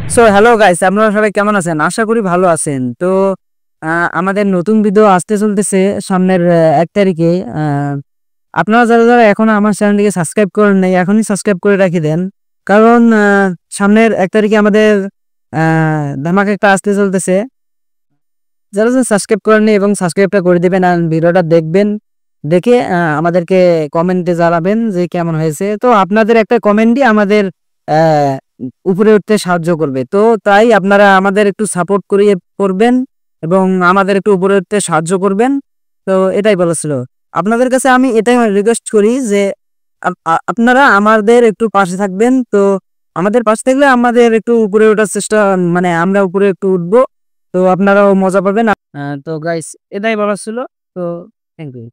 So hello guys, আপনারা সবাই কেমন আছেন? আশা করি ভালো আছেন। তো আমাদের নতুন ভিডিও আসতে চলতেছে সামনের ১ তারিখে। আপনারা যারা এখনো আমার চ্যানেলটিকে সাবস্ক্রাইব করেন নাই, এখনই সাবস্ক্রাইব করে রাখি দেন। কারণ সামনের ১ তারিখে আমাদের আ ধামাকা একটা আসতে চলতেছে। যারা সাবস্ক্রাইব করেননি এবং সাবস্ক্রাইবটা করে দিবেন আর ভিডিওটা দেখবেন। দেখে আমাদেরকে কমেন্টে জানাবেন যে কেমন হয়েছে। তো আপনাদের একটা কমেন্টই আমাদের অ্যা উপরে উঠতে সাহায্য করবে। তো তাই আপনারা আমাদের একটু সাপোর্ট করবেন এবং আমাদের একটু উপরে উঠতে সাহায্য করবেন। তো এটাই বলা ছিল। আপনাদের কাছে আমি এটাই রিকোয়েস্ট করি যে আপনারা আমাদের একটু পাশে থাকবেন। তো আমাদের পাশে থাকলে আমাদের একটু উপরে ওঠার চেষ্টা, মানে আমরা উপরে একটু উঠবো। তো আপনারাও মজা পাবেন। তো গাইস, এটাই বলার ছিল। তো থ্যাংক ইউ।